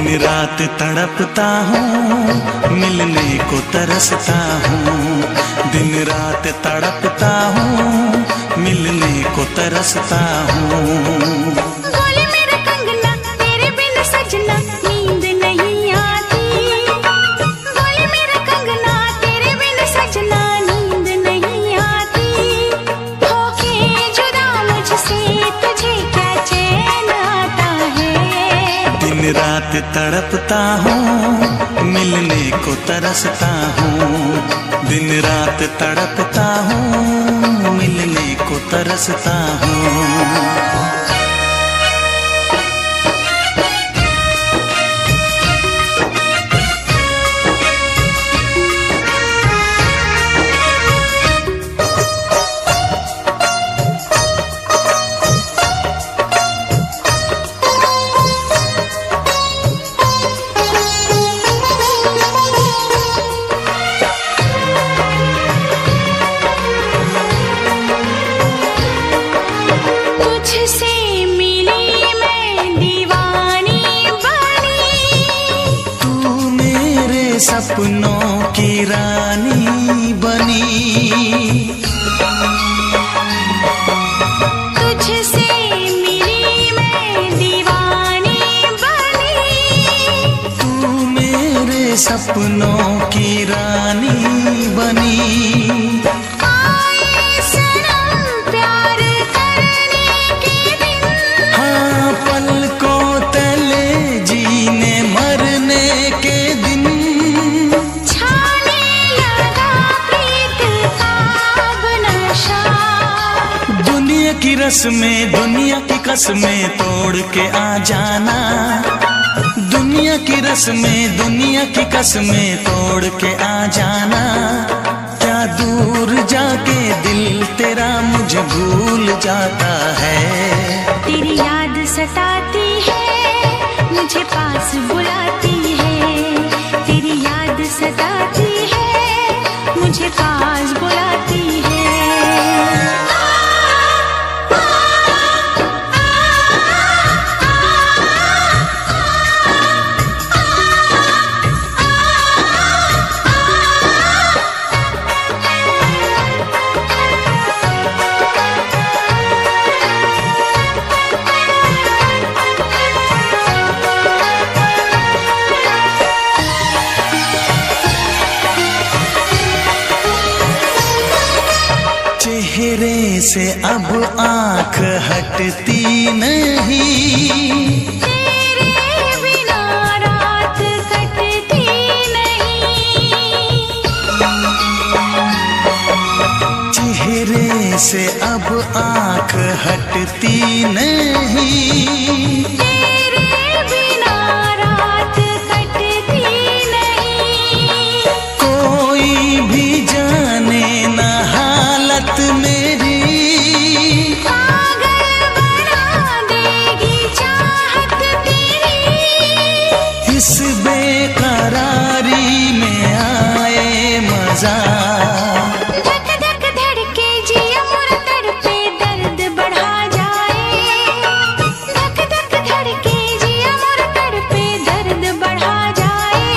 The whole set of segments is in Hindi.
दिन रात तड़पता हूँ, मिलने को तरसता हूँ। दिन रात तड़पता हूँ, मिलने को तरसता हूँ। बोले मेरा कंगना तेरे बिन सजना नींद नहीं आती। बोले मेरा कंगना तेरे बिन सजना नींद नहीं आती। होके जुदा मुझसे तुझे क्या चैन आता है। दिन रात तड़पता हूँ, मिलने को तरसता हूँ। दिन रात तड़पता हूँ, मिलने को तरसता हूँ। सपनों की रानी बनी, तुझसे मिली मैं दीवानी बनी। तू मेरे सपनों की रानी बनी। आए सनम प्यार करने के दिन, हाँ पलकों तले जीने मरने के दिन। की रस्में दुनिया की कसमें तोड़ के आ जाना। दुनिया की रस्में दुनिया की कसमें तोड़ के आ जाना। क्या दूर जाके दिल तेरा मुझे भूल जाता है। तेरी याद सताती है, मुझे पास बुलाती है। तेरी याद सताती है, मुझे पास बुलाती है। चेहरे से अब आँख हटती नहीं। तेरे बिना रात कटती नहीं। चेहरे से अब आँख हटती नहीं। तेरे बिना रात कटती नहीं। कोई भी जाने ना हालत मेरी, पागल बना देगी चाहत तेरी। इस बेकरारी में आए मजा। धक धक धड़के जिया मोरा तड़पे दर्द बढ़ा जाए। धक धक धड़के जिया मोरा तड़पे दर्द बढ़ा जाए।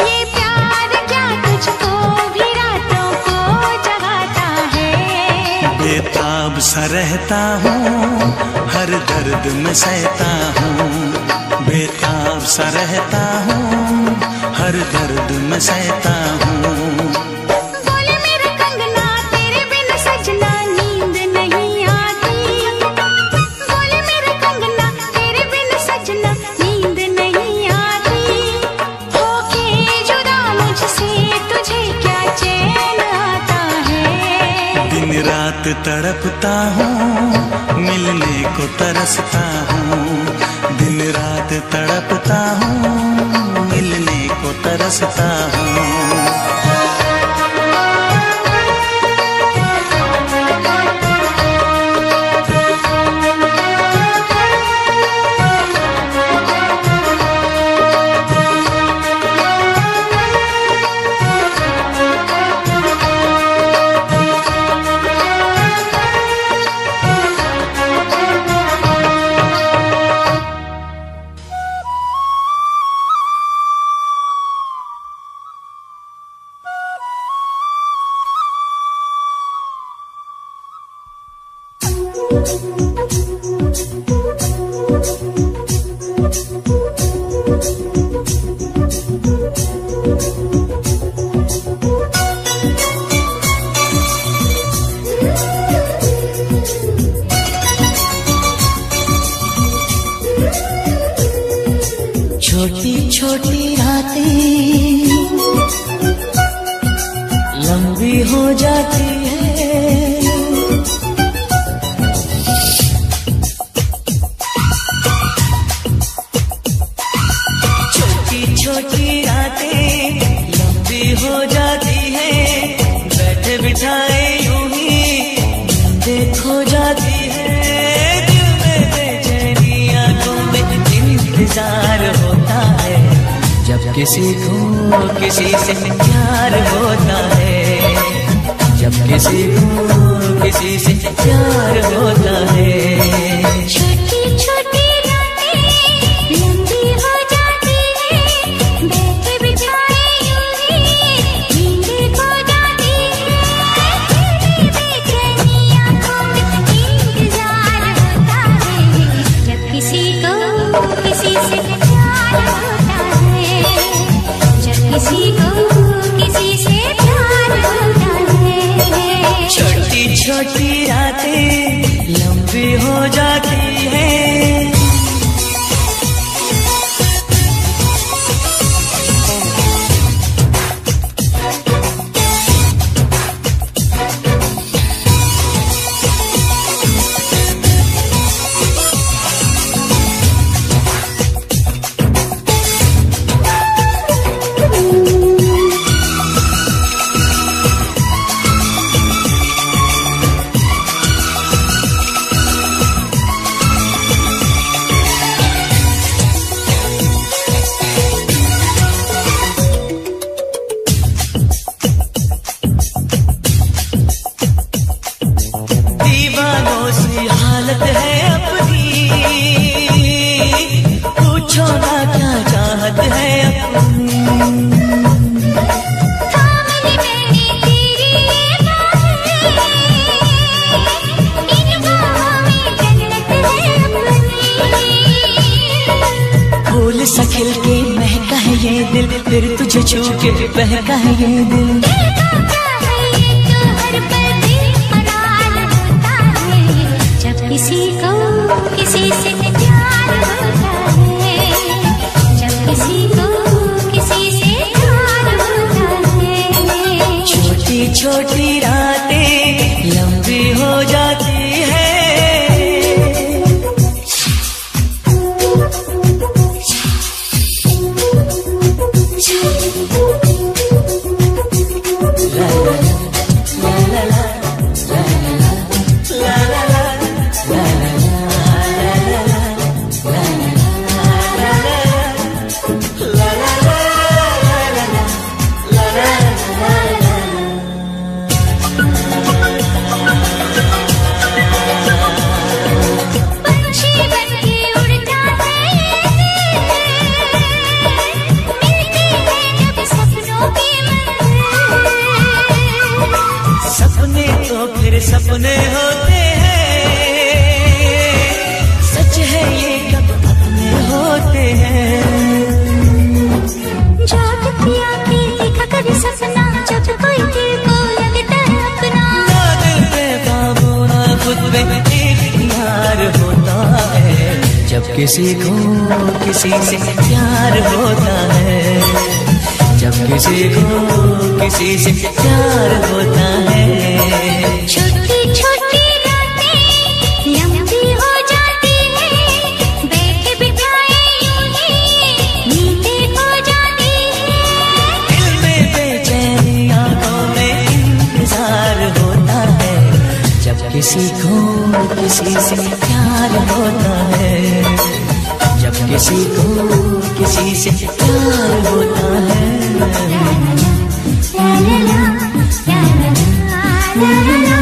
ये प्यार क्या तुझको भी रातों को जगाता है। बेताब सा रहता हूँ, हर दर्द में सहता हूँ। बेताब सा रहता हूँ, हर दर्द में सहता हूँ। बोले मेरा कंगना तेरे बिन सजना नींद नहीं आती। बोले मेरा कंगना तेरे बिन सजना नींद नहीं आती। होके जुदा मुझसे तुझे क्या चैन आता है। दिन रात तड़पता हूँ, मिलने को तरसता हूँ। दिन रात तड़पता हूँ, मिलने को तरसता हूँ। छोटी छोटी रातें लंबी हो जाती है, छोटी छोटी रातें लंबी हो जाती है, बैठे बिठाए यूं ही नींदें खो जाती है, दिल में बेचैनी आंखों में इंतजार होता है, जब किसी को किसी से प्यार होता है, जब किसी को किसी से प्यार होता है। छोटी छोटी रातें लंबी हो जाती है, बैठे बिठाए यूं ही नींदें खो जाती है, तेरी बेचैनी आंखों में इंतजार होता है, जब किसी को किसी से प्यार होता है, जब किसी को किसी से प्यार होता है। छोटी छोटी रातें लंबी हो जाती है। दीवानों सी हालत है अपनी, पूछो ना क्या चाहत है अपनी, थामली मैंने तेरी ये बाहें, इन बाहों में जन्नत है अपनी, फूल सा खिल के महका है ये दिल, फिर तुझे छू के बहका है ये दिल, दिल का क्या है ये तो हर पल बेकरार होता है, जब किसी को किसी से प्यार होता है, जब किसी को किसी से प्यार होता है। छोटी छोटी रातें लंबी हो जाती है। पंछी बनके उड़ता है ये दिल, मिलते हैं जब सपनों की मंजिल, सपने तो फिर सपने होते हैं, सच है ये कब अपने होते हैं, जागती आंखें देखा कर सपना, जब कोई दिल को लगता है अपना, ना दिल पे काबू ना खुद पे इख्तियार होता है, जब किसी को किसी से प्यार होता है, जब किसी को किसी से प्यार होता है। छोटी छोटी रातें लंबी हो जाती है, बैठे बिठाए यूं ही नींदें खो जाती है, दिल में बेचैनी आंखों में इंतजार होता है, जब किसी को किसी से प्यार होता है, जब किसी को किसी से प्यार होता है। ला ला ला, ला ला ला, ला ला ला,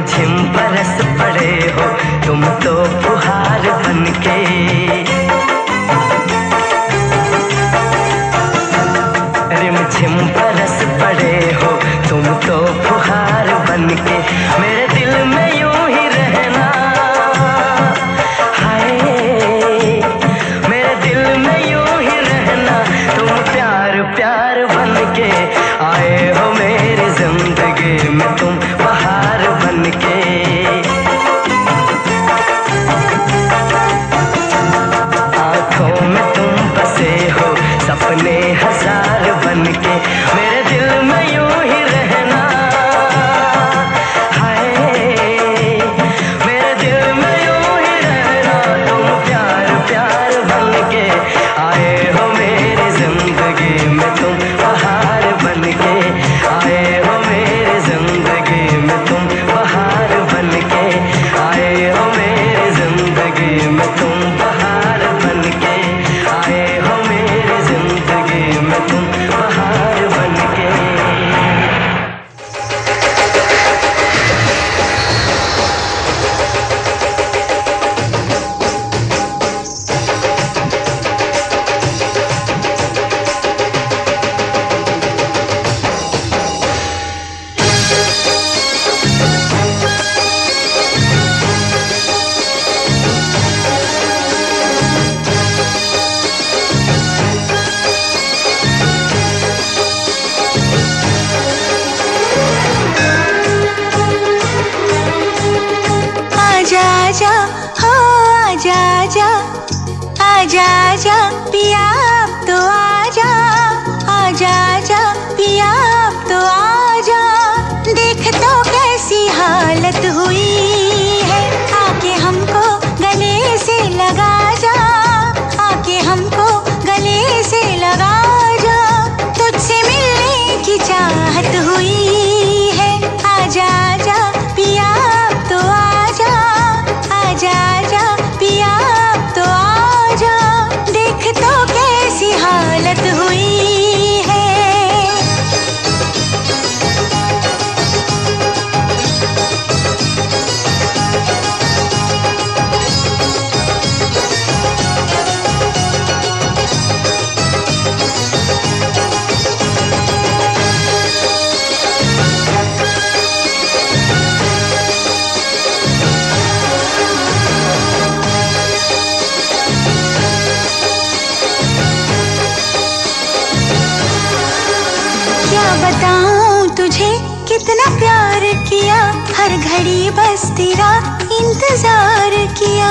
रिमझिम बरस पड़े हो तुम तो फुहार बनके। रिमझिम बरस पड़े हो तुम तो फुहार बनके। मेरे दिल में यूं ही रहना, हाय मेरे दिल में यूं ही रहना। तुम प्यार प्यार बनके आए हो मेरी जिंदगी में, तुम बहार बनके। आंखों में तुम बसे हो सपने हजार बनके। मेरे दिल में यूं ही रहना, हाय मेरे दिल में यूं ही रहना। तुम प्यार प्यार बनके आए हो मेरी जिंदगी में, तुम बहार बनके आए हो मेरी जिंदगी में, तुम बहार बनके आए हो मेरी जिंदगी में, तुम बहार बनके आए हो मेरी जिंदगी में, तुम बहार बनके। आजा आजा हो आजा आजा, आजा आजा पिया अब तो आजा, आजा आजा पिया अब तो आजा। देख तो कैसी हालत हुई है, आके हमको गले से लगा जा, आके हमको गले से लगा जा। तुझसे मिलने की चाहत हुई है, आजा आजा पिया अब तो आजा, आजा आजा पिया अब तो आजा। देख तो कैसी हालत हुई है। क्या बताऊं तुझे कितना प्यार किया, हर घड़ी बस तेरा इंतजार किया।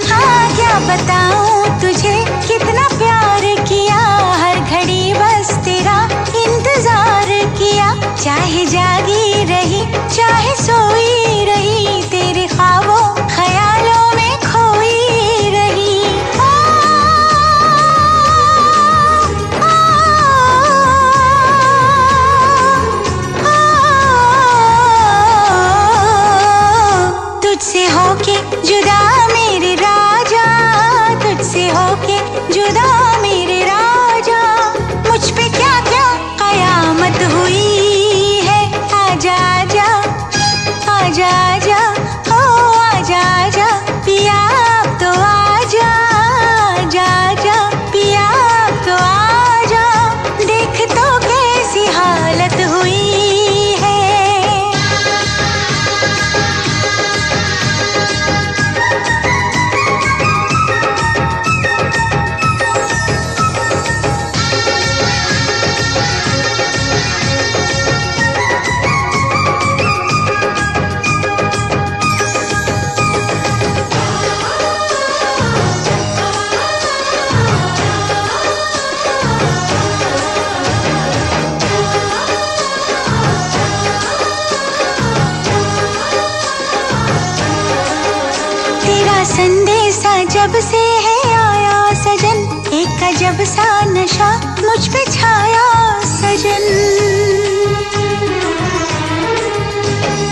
हाँ क्या बताऊं तुझे कितना प्यार किया, हर घड़ी बस तेरा इंतजार किया। चाहे जागी रही चाहे सोई रही, तेरे ख्वाबों ख्यालों में खोई रही। तुझसे होके जुदा मेरे राजा, तुझसे होके जुदा मेरे राजा। मुझ पे क्या क्या कयामत हुई है। आजा आजा आजा आजा हो आजा आजा पिया अब तो आजा, आजा आजा पिया अब तो आजा। देख तो कैसी हालत हुई है। संदेशा जब से है आया सजन, एक अजब सा नशा मुझ पे छाया सजन।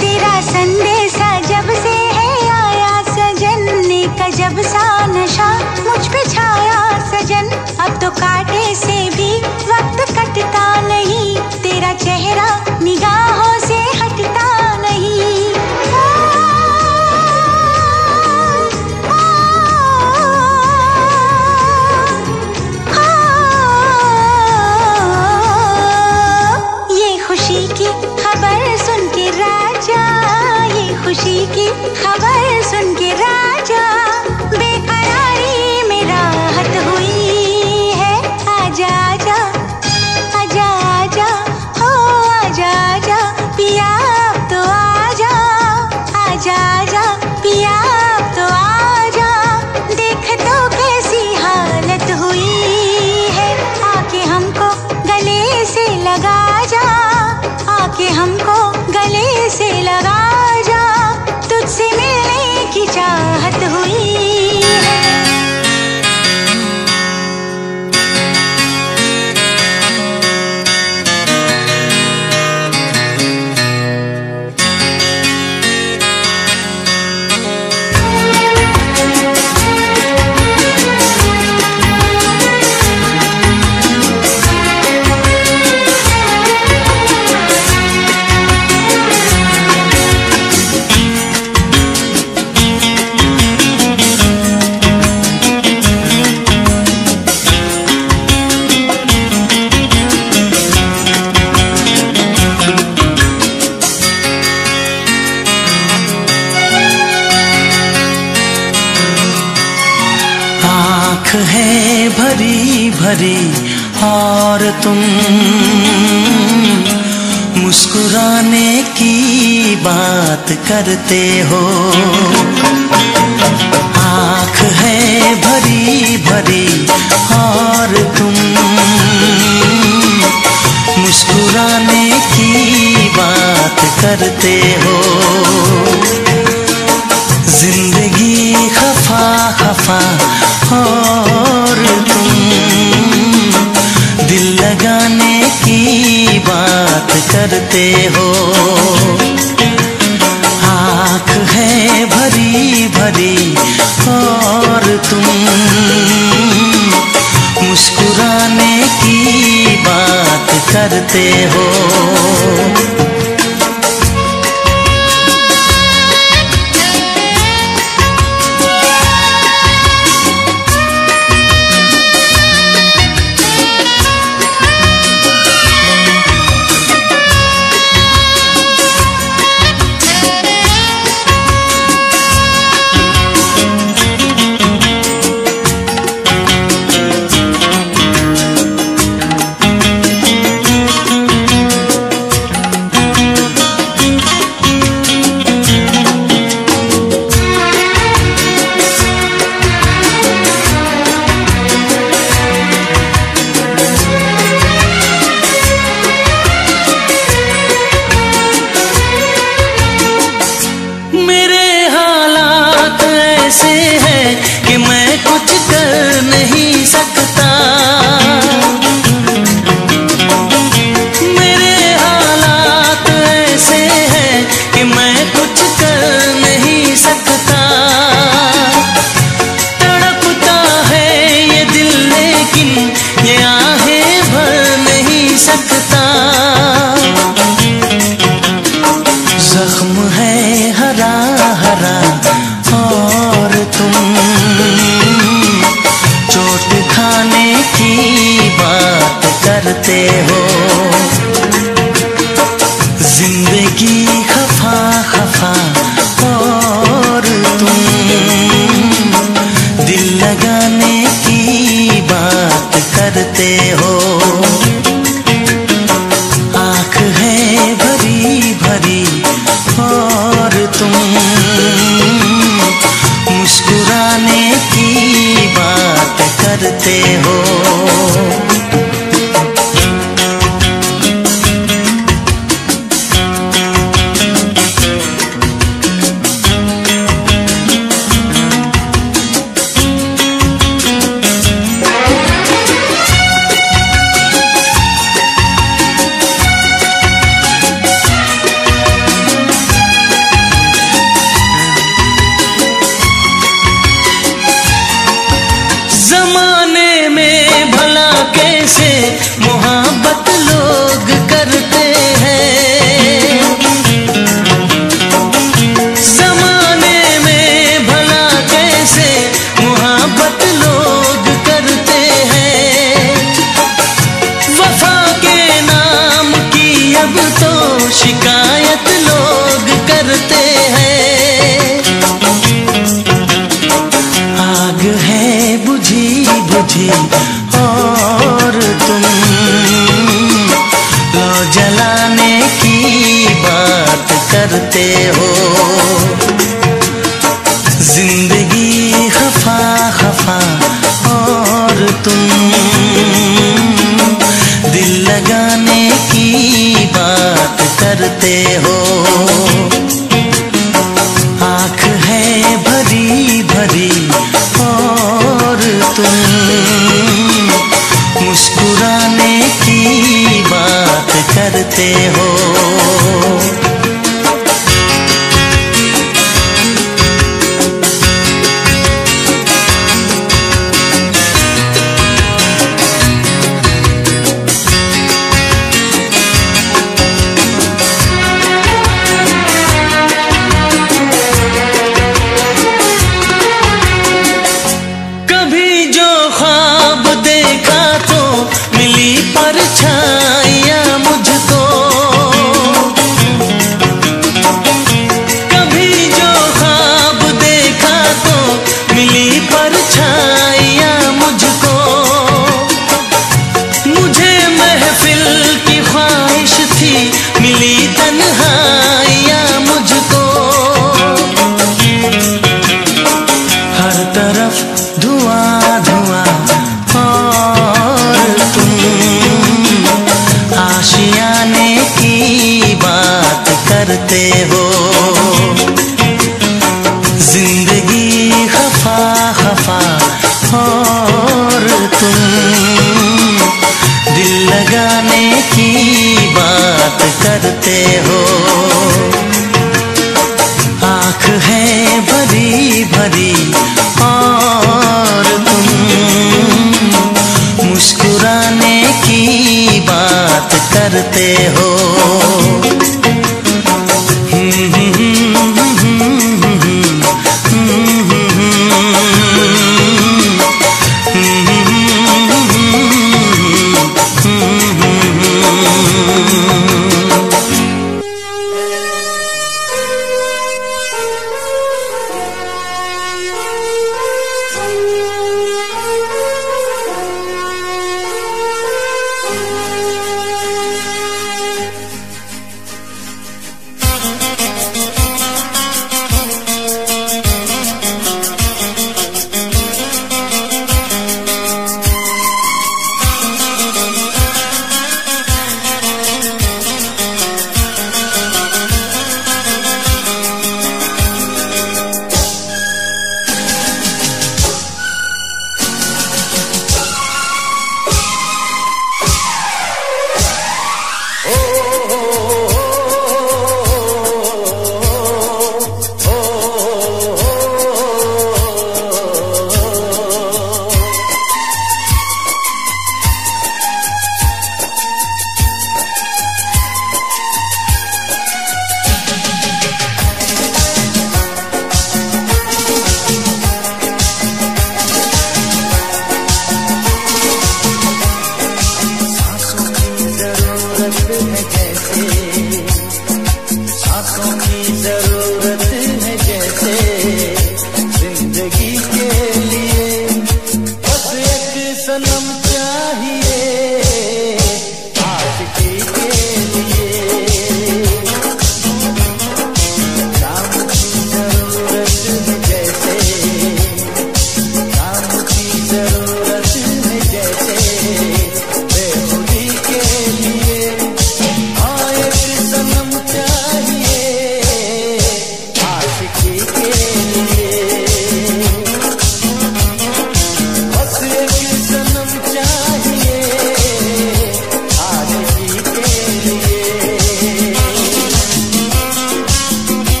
तेरा संदेशा जब से है आया सजन, एक अजब सा नशा मुझ पे छाया सजन। अब तो कांटे से भी वक्त कटता नहीं, तेरा चेहरा निगाहों से हटता नहीं। ये खुशी की खबर सुन के राजा, ये खुशी की खबर सुन के राजा, बेकरारी में राहत हुई है। आजा आजा आजा आजा हो आजा आजा पिया अब तो आजा, आजा आजा पिया अब तो आजा। देख तो कैसी हालत हुई है, आके हमको गले से लगा जा, आके हमको गले से लगा जा। तुझसे मिलने की चाहत हुई है। आँख है भरी भरी और तुम मुस्कुराने की बात करते हो। आँख है भरी भरी और तुम मुस्कुराने की बात करते हो। जिंदगी खफा खफा और तुम दिल लगाने की बात करते हो। आँख है भरी भरी और तुम मुस्कुराने की बात करते हो। ऐसे है कि मैं कुछ कर नहीं सकता। मेरे हालात ऐसे हैं कि मैं कुछ कर नहीं सकता। तड़पता है ये दिल लेकिन ये आहें भर नहीं सकता। जख्म है हरा हरा और तुम चोट खाने की बात करते हो। जिंदगी खफा खफा और तुम दिल लगाने की बात करते हो। आँख है भरी भरी और तुम मुस्कुराने की बात करते हो। मोहब्बत लोग करते हैं। करते हो। जिंदगी खफा खफा और तुम दिल लगाने की बात करते हो। आँख है भरी भरी और तुम मुस्कुराने की बात करते हो। करते हो। जिंदगी खफा खफा और तुम दिल लगाने की बात करते हो। आँख है भरी भरी और तुम मुस्कुराने की बात करते हो।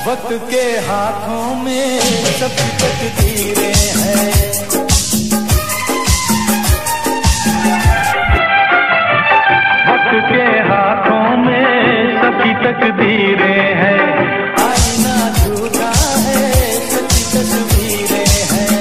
वक्त के हाथों में सबकी तकदीरें हैं। वक्त के हाथों में सबकी तकदीरें हैं। आईना झूठा है, सच्ची तस्वीरें हैं।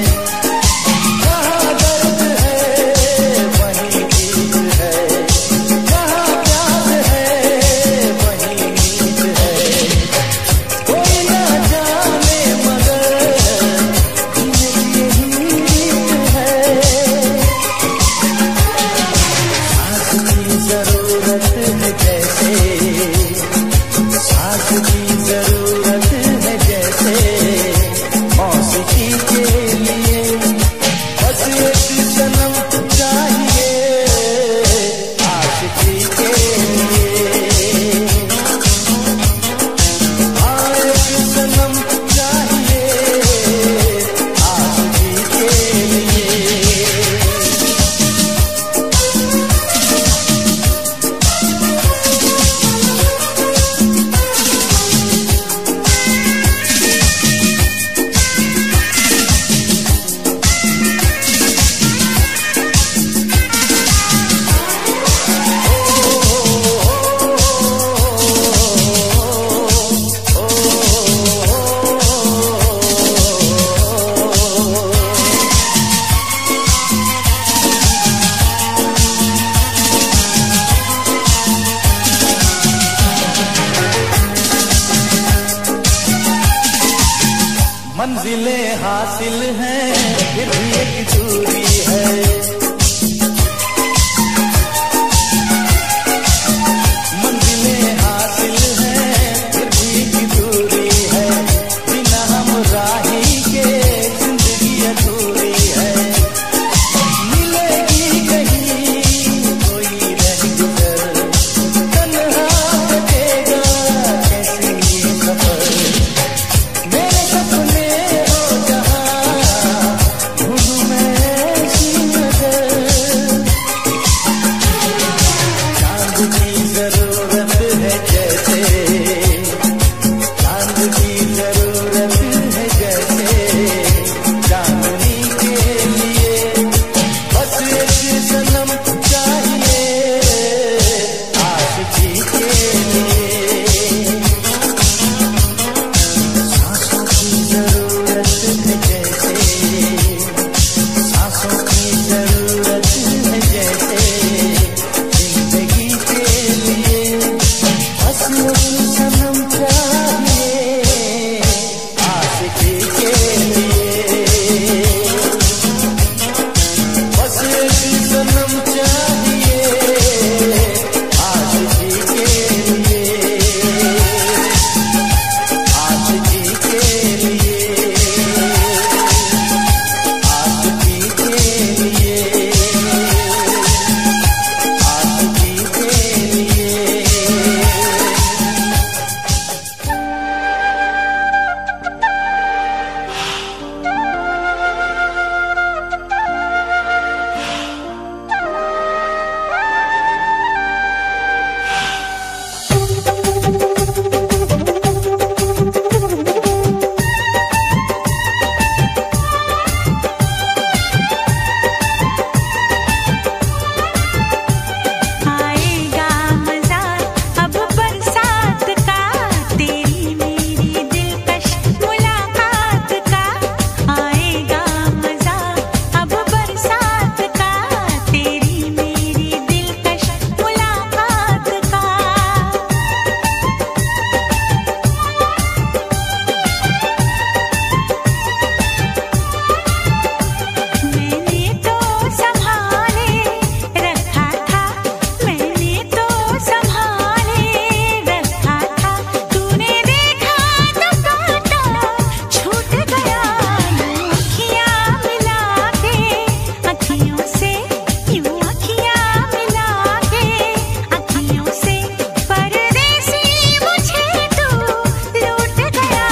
हासिल हैं, फिर भी एक दूरी है। मंजिलें हासिल हैं, फिर भी एक दूरी है। बिना हमराही के जिंदगी अधूरी है। मिलेगी कहीं कोई रहगुजर, तन्हा कटेगा कैसे ये सफर। मेरे सपने हो जहां, ढूंढूं मैं ऐसी नजर। चांद की जरूरत है जैसे, चांद की जरूरत है जैसे, चांदनी के लिए बस एक सनम चाहिए, आशिकी के लिए। सांसों की जरूरत है जैसे, सांसों की जरूरत है जैसे, जिंदगी के लिए बस एक सनम चाहिए, आशिकी के लिए। बस एक सनम चाहिए, आशिकी के लिए, आशिकी के लिए, आशिकी के लिए, आशिकी के लिए। आएगा मजा अब बरसात का, तेरी मेरी दिलकश मुलाकात का। आएगा मजा अब बरसात का, तेरी मेरी दिलकश मुलाकात का। मैंने तो संभाले रखा था, मैंने तो संभाले रखा था। तूने देखा तो काटा छूट गया। यूं अखियां मिला के अखियों से, यूं अखियां मिला के अखियों से, परदेसी मुझे तू लूट गया।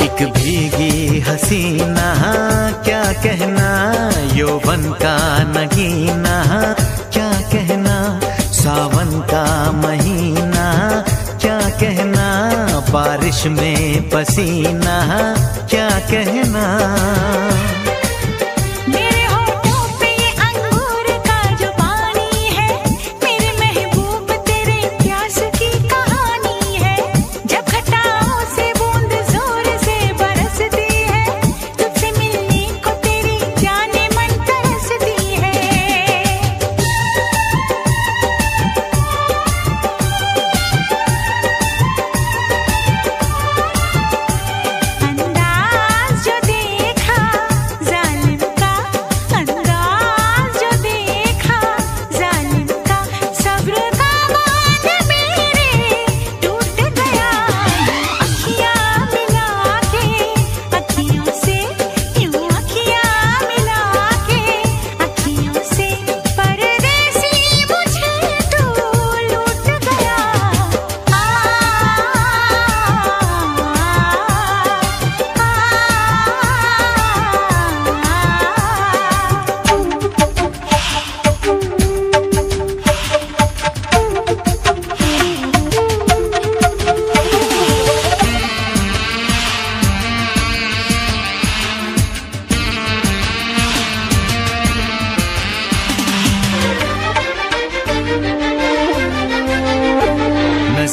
एक भीगी हसीना क्या कहना, यौवन का नगीना क्या कहना, सावन का महीना क्या कहना, बारिश में पसीना क्या कहना। मेरे होठों पे ये अंगूर का जो पानी है, मेरे महबूब तेरे प्यास की कहानी है। जब घटाओं से बूंद जोर से बरसती है, तुझसे मिलने को तेरी जाने मन तरसती है। अंदाज जो देखा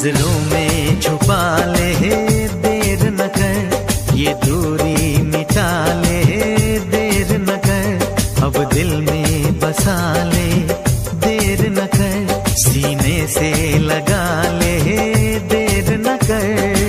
नजरों में छुपा ले, देर न कर, ये दूरी मिटा ले, देर न कर, अब दिल में बसा ले, देर न कर, सीने से लगा ले, देर न कर।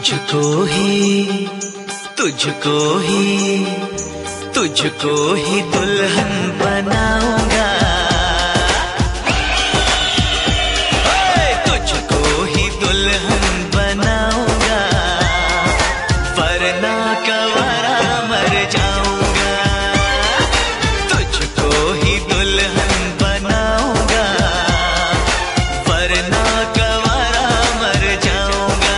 तुझको ही दुल्हन बनाऊंगा, तुझको ही दुल्हन बनाऊंगा, वरना कवारा मर जाऊंगा। तुझको ही दुल्हन बनाऊंगा, वरना कवारा मर जाऊंगा।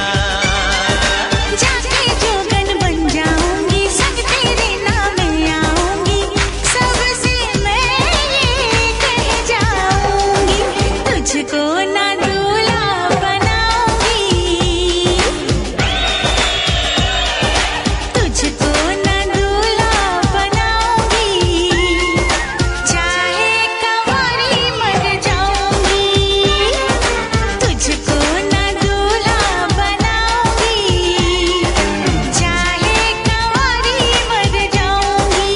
जाके जोगन बन जाऊंगी, संग तेरे नाम आऊंगी, सबसे मैं ये कह जाऊंगी, तुझको ना दूल्हा बनाऊंगी, तुझको ना दूल्हा बनाऊंगी, चाहे कंवारी मर जाऊंगी, तुझको ना दूल्हा बनाऊंगी, चाहे कंवारी मर जाऊंगी।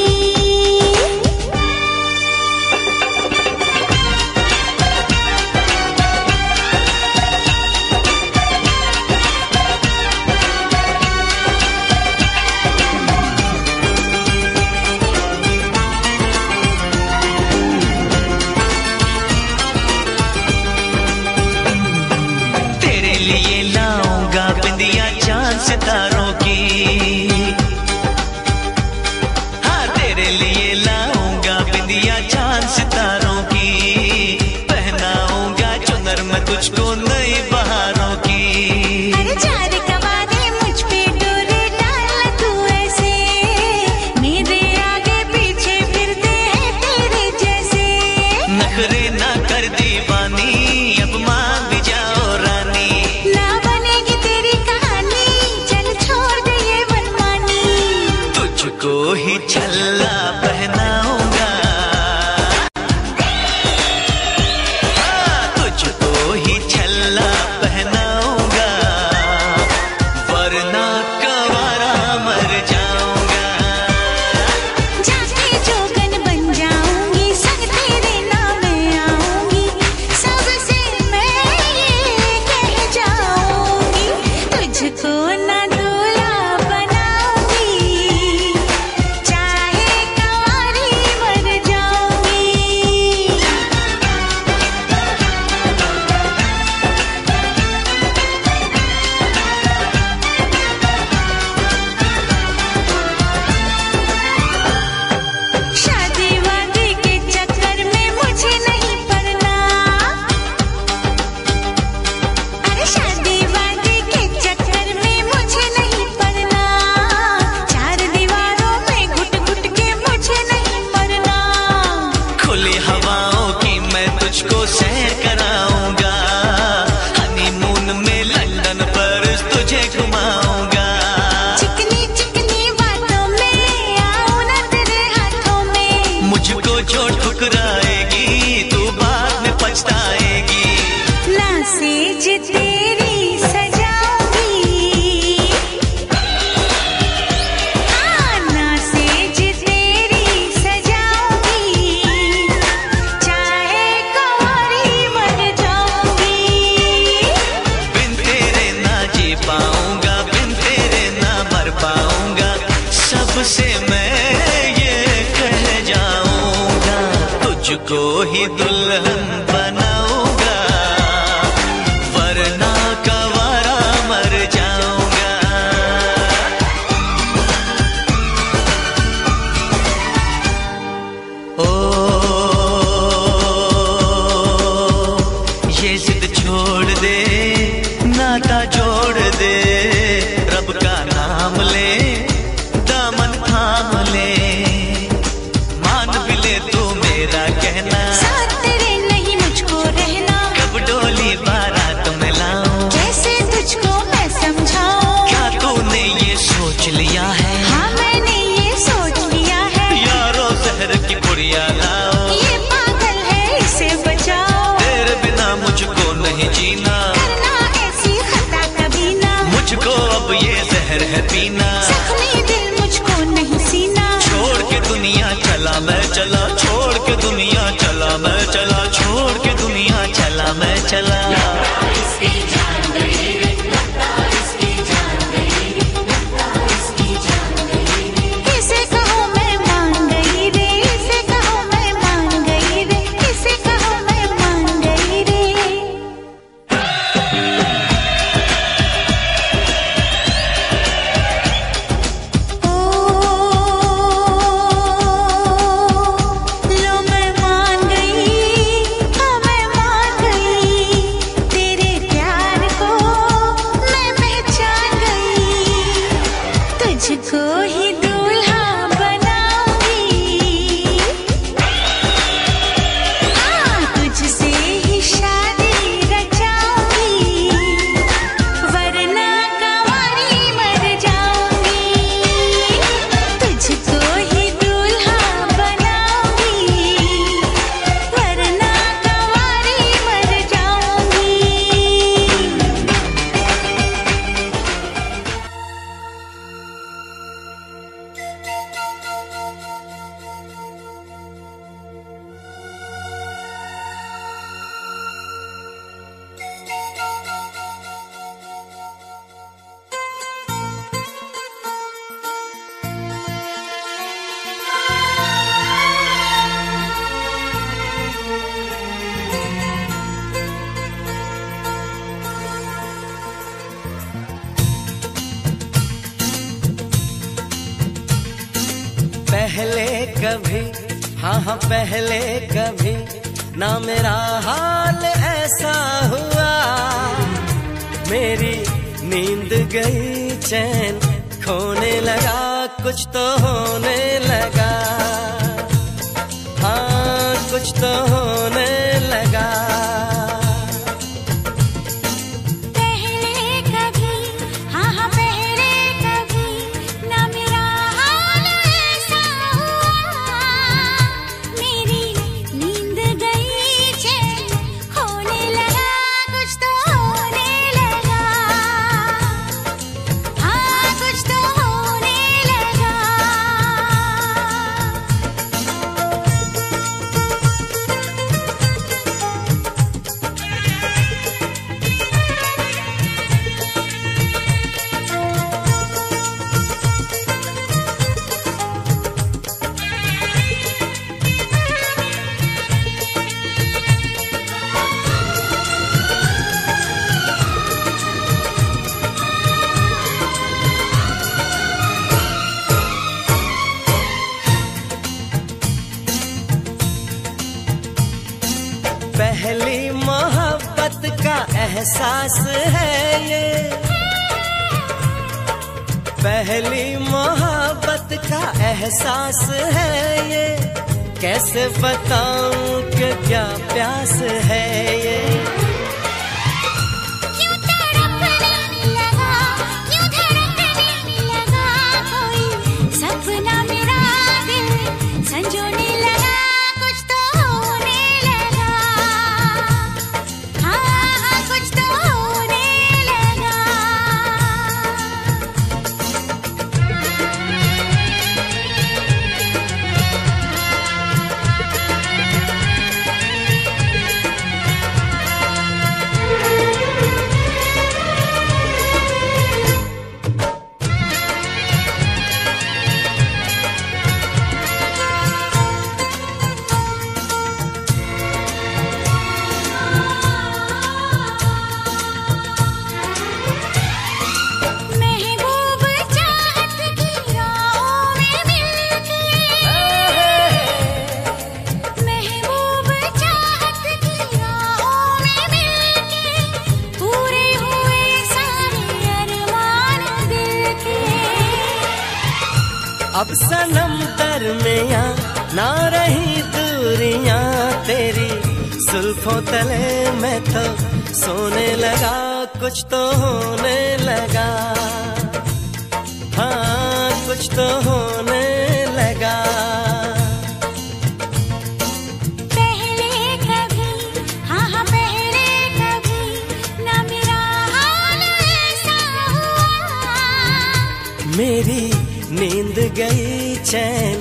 तेरे लिए लाऊंगा बिंदिया चांद सितारों की, हाँ तेरे लिए लाऊंगा बिंदिया चांद सितारों की, पहनाऊंगा चुनर मैं तुझको नई बहारों की। अरे चार कवारे मुझ पे डोरे डाल तू ऐसे, मेरे आगे पीछे फिरते हैं तेरे जैसे। नखरे ना कर दीवानी, अब मान भी जाओ रानी, ना बनेगी तेरी कहानी, चल छोड़ दे ये मनमानी, तुझको ही छल्ला पहनाऊंगा, तुझको ही छल्ला पहनाऊंगा, वरना कवारा मर जाऊंगा। जाके जोगन बन जाऊंगी, संग तेरे नाम आऊंगी, सबसे मैं ये कह जाऊंगी, तुझको ना दूल्हा बनाऊंगी, चाहे कंवारी मर जाऊंगी। शादी वादी के चक्कर में मुझे नहीं पड़ना, अरे शादी वादी के चक्कर में मुझे नहीं पड़ना, चार दीवारों में घुट घुट के मुझे नहीं पड़ना, खुली हवाओं की मैं तुझको सैर कराऊंगा, हनीमून में लंदन पर तुझे घुमाऊंगा। चिकनी चिकनी बातों में आऊं ना तेरे हाथों में, मुझको जो ठुकराएगी तू बाद में पछताएगी, ना सेज तेरी सजाऊंगी, हाँ ना सेज तेरी सजाऊंगी, चाहे कंवारी मर जाऊंगी, बिन तेरे ना जी पाऊंगा, बिन तेरे ना मर पाऊंगा, सबसे मैं ये कह जाऊंगा, तुझको ही दुल्हन बनाऊंगा, वरना कवारा मर जाऊंगा। ओ ये जिद छोड़ दे, नाता जोड़ दे, रब का नाम ले, दामन थाम ले, मान भी ले तू मेरा कहना, साथ तेरे नहीं मुझको रहना, कब डोली बारात में लाऊं, कैसे तुझको मैं समझाऊं, क्या तूने ये सोच लिया है, हाँ मैंने ये सोच लिया है, यारो जहर की पुड़िया लाओ, ये पागल है इसे बचाओ, तेरे बिना मुझको नहीं जीना, करना ऐसी खता कभी ना, मुझको अब ये जहर है पीना, जख्मी दिल मुझको नहीं सीना, छोड़ के दुनिया चला मैं चला, छोड़ के दुनिया चला मैं चला, छोड़ के दुनिया चला मैं चला। इसकी जान गई, लगता इसकी जान गई, कभी, हाँ हाँ पहले कभी ना मेरा हाल ऐसा हुआ। मेरी नींद गई, चैन खोने लगा, कुछ तो होने लगा, हाँ कुछ तो होने लगा। पहली मोहब्बत का एहसास है ये, पहली मोहब्बत का एहसास है ये। कैसे बताऊं कि क्या प्यास है ये। क्यों तड़पने लगा, क्यों धड़कने लगा, कोई सपना मेरा दिल संजोने लगा, कुछ तो होने लगा, हाँ कुछ तो होने लगा। अब सनम दरमियां ना रही दूरियां तेरी, जुल्फों तले मैं तो सोने लगा, कुछ तो होने लगा, हाँ कुछ तो होने लगा। पहले कभी, हाँ हाँ पहले कभी ना मेरा हाल ऐसा हुआ। मेरी नींद गई, चैन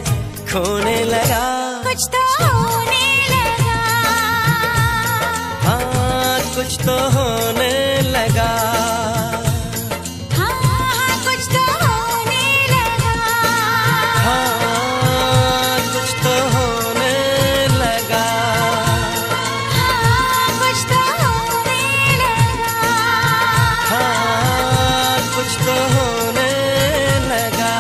खोने लगा, कुछ तो होने लगा, हाँ कुछ तो होने लगा, हाँ कुछ तो होने लगा, हाँ कुछ तो होने लगा, हाँ कुछ तो होने लगा। हाँ कुछ तो होने लगा।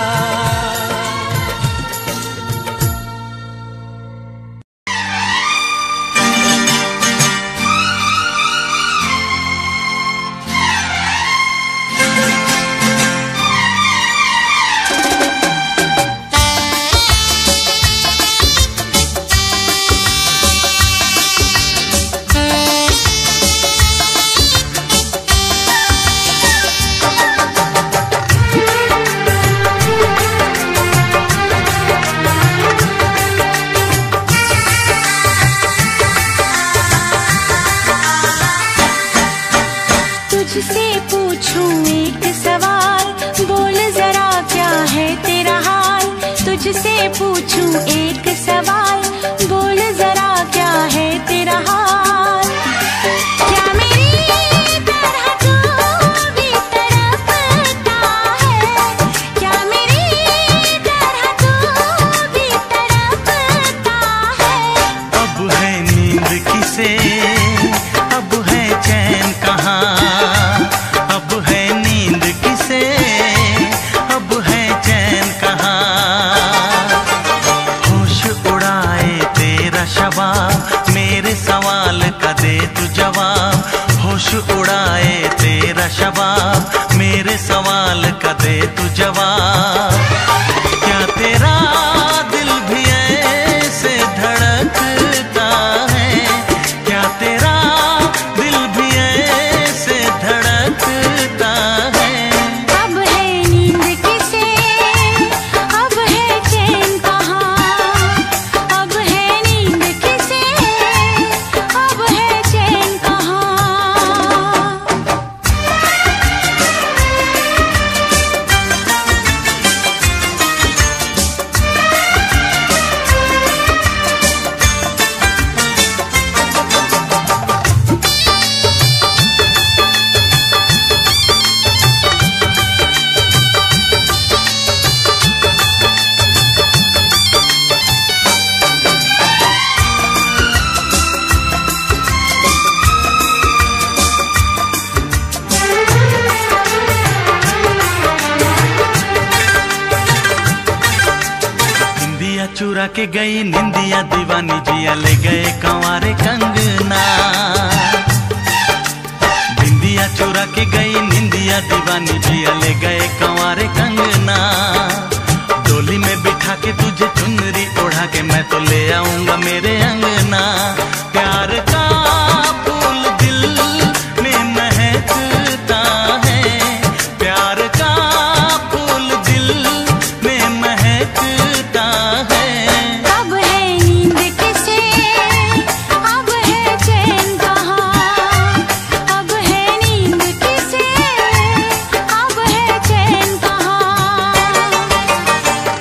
तुझसे पूछूं एक सवाल, बोल जरा क्या है तेरा हाल। तुझसे पूछूं एक सवाल, बोल जरा क्या है तेरा हाल। क्या मेरी तरह तू भी तड़पता है, क्या मेरी तरह तू भी तड़पता है। अब है नींद किसे, अब है चैन कहाँ, अब है नींद किसे, अब है चैन कहाँ। होश उड़ाए तेरा शबाब, मेरे सवाल का दे तू जवाब। क्या तेरा दिल भी ऐसे धड़कता है, क्या तेरा दिल भी ऐसे धड़कता है। अब है नींद किसे, अब है चैन कहाँ, अब है नींद किसे, अब है चैन कहाँ। निंदिया चुरा के गई निंदिया दीवानी, जिया ले गए कंवारे कंगना। निंदिया चुरा के गई निंदिया दीवानी, जिया ले गए कंवारे कंगना। डोली में बिठा के तुझे चुनरी ओढ़ा के मैं तो ले आऊंगा मेरे अंगना। प्यार का फूल दिल में महकता है, प्यार का फूल दिल में महकता है। अब है नींद किसे, अब है चैन कहाँ, अब है नींद किसे, अब है चैन कहाँ।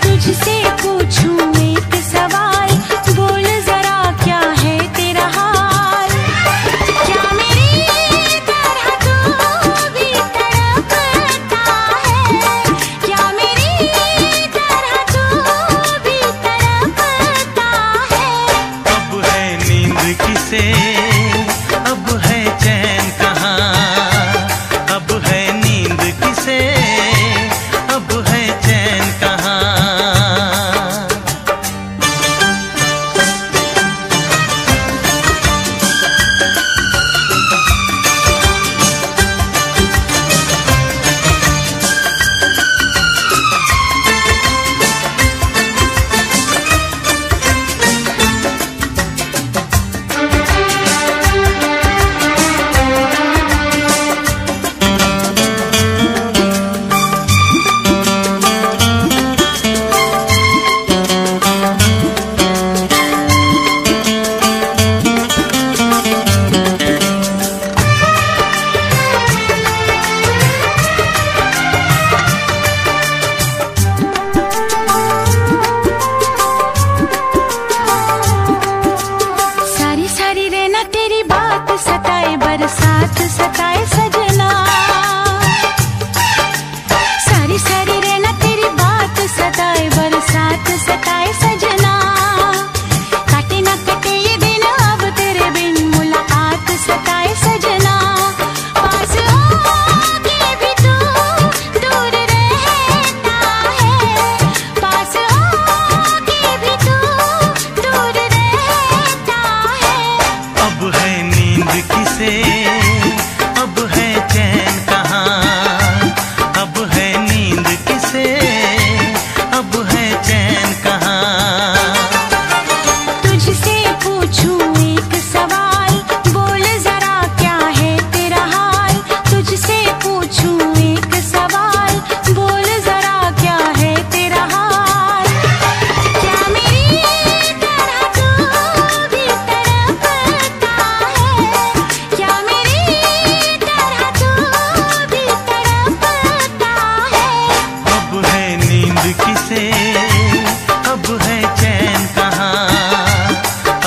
तुझसे पूछूं एक सवाल, बोल जरा क्या है तेरा हाल। क्या मेरी तरह तू भी तड़पता है, क्या मेरी तरह तू भी तड़पता है। अब है नींद किसे, अब है चैन कहाँ, अब है नींद किसे, अब है चैन कहाँ। सारी सारी रहना तेरी बात सताए, बरसात सताए सजना। सारी सारी रहना तेरी बात सताए, बरसात सताए सजना। काटे ना कटे ये दिन अब तेरे बिन, मुलाकात सताए सजना। पास आके भी तू दूर रहता है, पास आके भी तू दूर रहता है। अब है नींद किसे, अब है चैन कहाँ, अब है नींद किसे, अब है चैन कहाँ। तुझसे पूछूं एक सवाल, बोल जरा क्या है तेरा हाल। तुझसे पूछूं एक सवाल, बोल जरा क्या है तेरा हाल। क्या मेरी तरह तू भी तड़पता है, क्या मेरी तरह तू भी तड़पता है। अब है नींद किसे, अब है चैन कहाँ,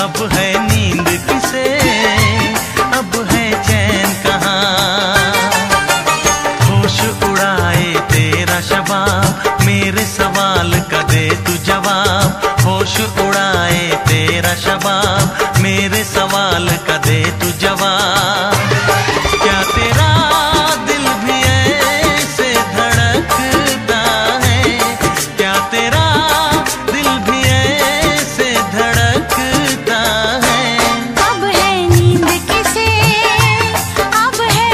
अब है नींद किसे, अब है चैन कहाँ। होश उड़ाए तेरा शबाब, मेरे सवाल का दे तू जवाब। होश उड़ाए तेरा शबाब, मेरे सवाल का दे तू जवाब। क्या तेरा दिल भी ऐसे धड़कता है, क्या तेरा दिल भी ऐसे धड़कता है। अब है नींद किसे, अब है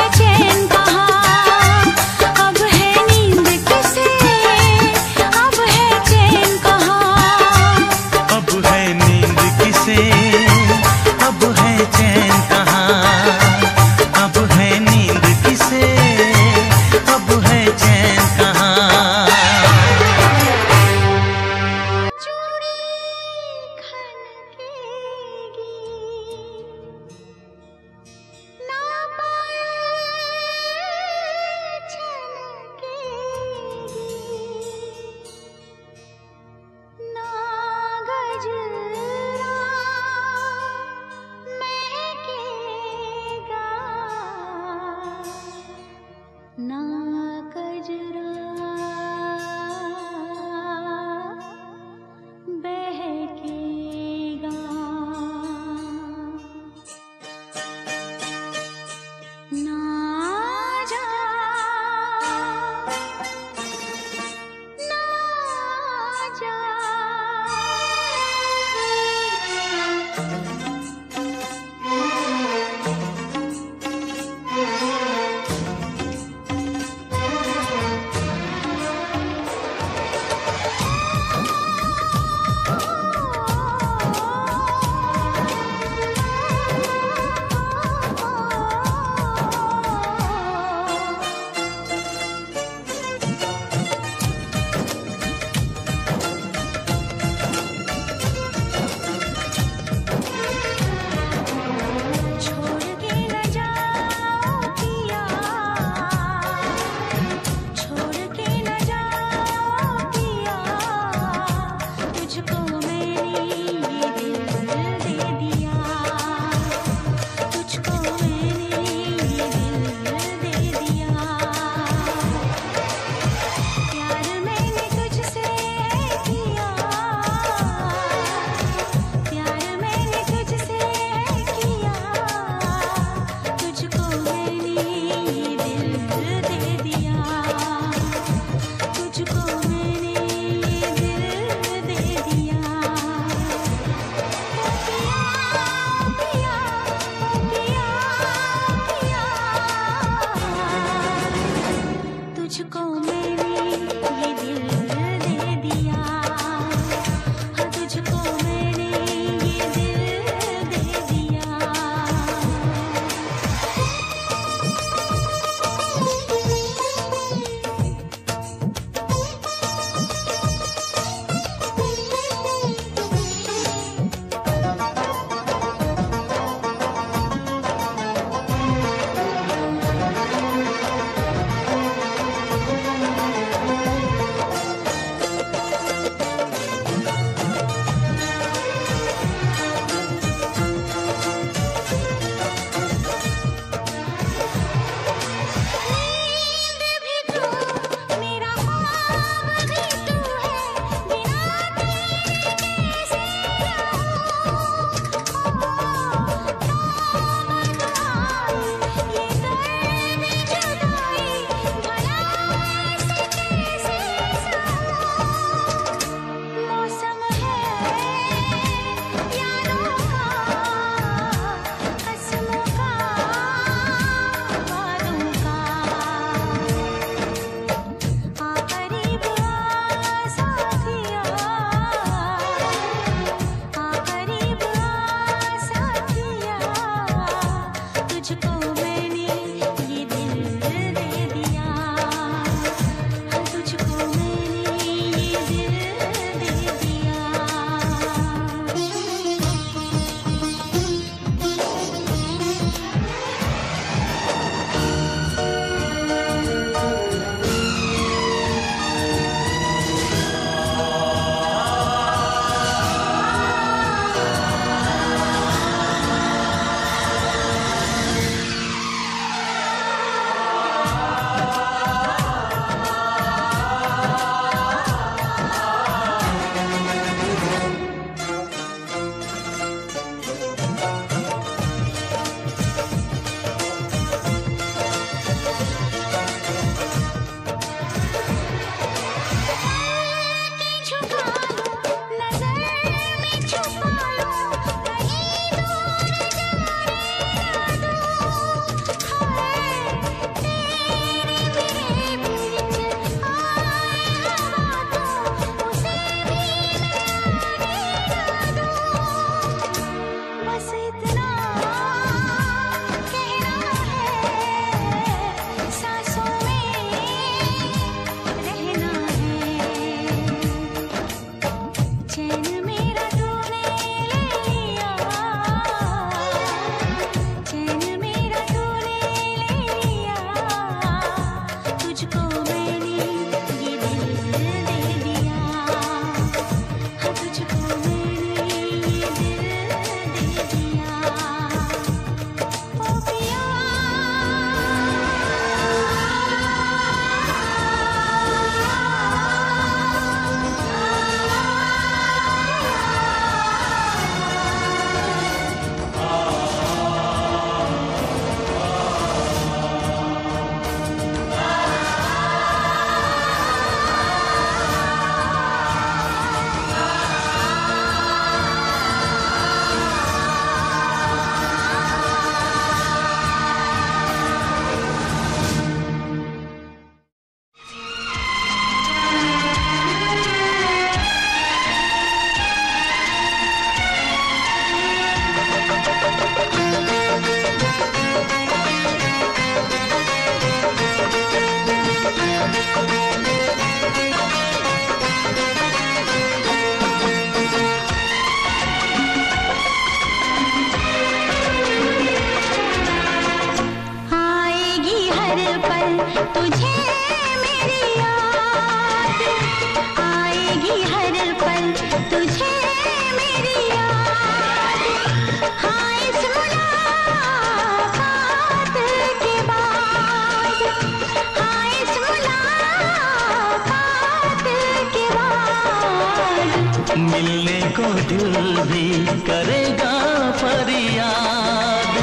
करेगा फरियाद,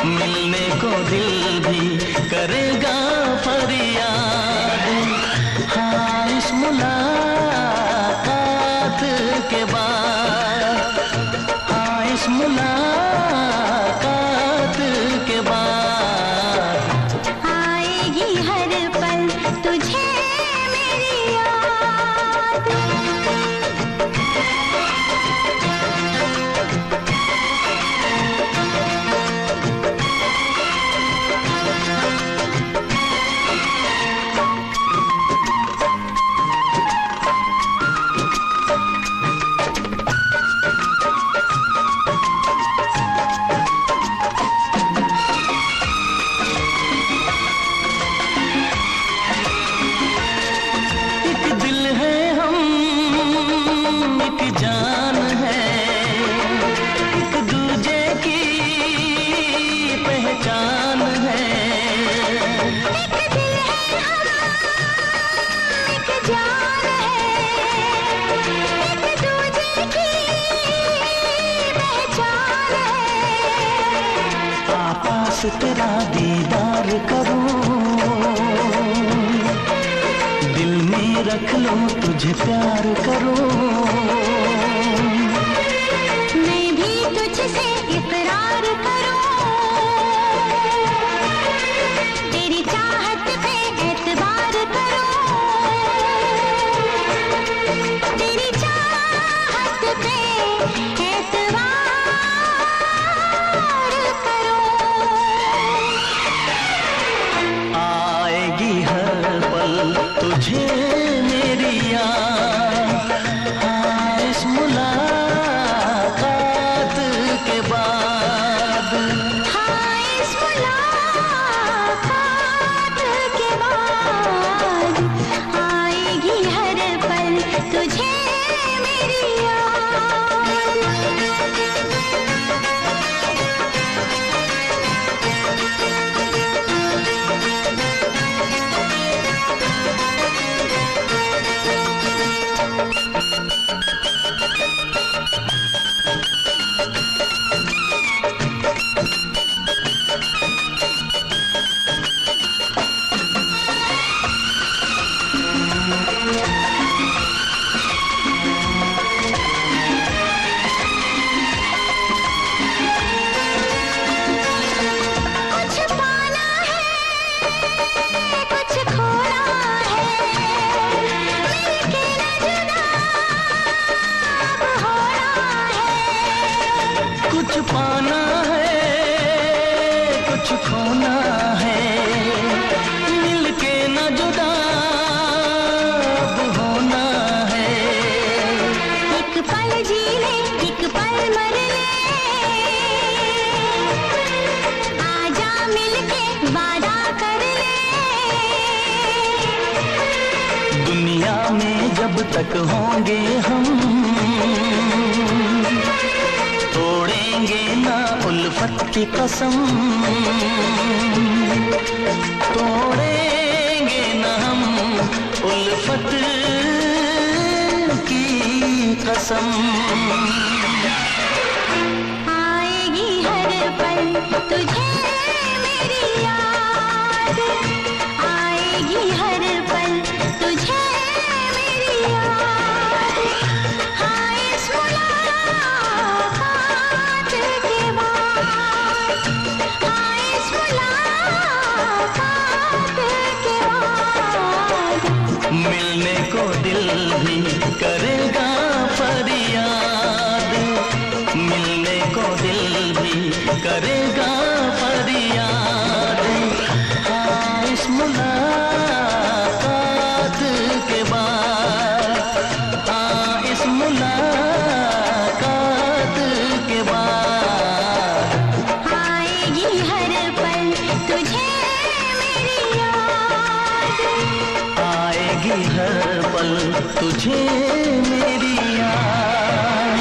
मिलने को दिल भी करेगा फरियाद। हाँ, इस मुलाकात के बाद, हाँ इस मुलाकात के बाद आएगी हर पल तुझे मेरी याद। जान है, एक दूजे की पहचान है। एक दिल है हम, एक जान है, एक दूजे की पहचान है। पास तेरा दीदार करूं, दिल में रख लो तुझे प्यार करूं। मैं भी तुझसे इकरार करूं, तेरी चाहत पे एतबार करूं, तेरी चाहत पे एतबार करूं। आएगी हर पल तुझे मेरी याद, हाँ इस मुलाकात के बाद, हाँ इस मुलाकात के बाद आएगी हर पल तुझे मेरी याद। कुछ पाना है, कुछ खोना है, मिलके न जुदा अब होना है। कुछ पाना है कुछ खोना है, मिलके न जुदा अब होना है। एक पल जी ले, एक पल मर ले, आजा मिलके वादा कर ले। दुनिया में जब तक होंगे हम, तोड़ेंगे ना उल्फत की कसम, तोड़ेंगे ना हम उल्फत की कसम। आएगी हर पल तुझे मेरी याद, आएगी हर पल तुझे मेरी याद। हाँ इस मुलाकात के बाद, हाँ इस मुलाकात के बाद मिलने को दिल भी करेगा फरियाद, मिलने को दिल भी करेगा फरियाद। हाँ इस मुलाकात के बाद, हाँ इस मुलाकात के बाद आएगी हर पल तुझे मेरी याद, आएगी हर पल तुझे मेरी याद।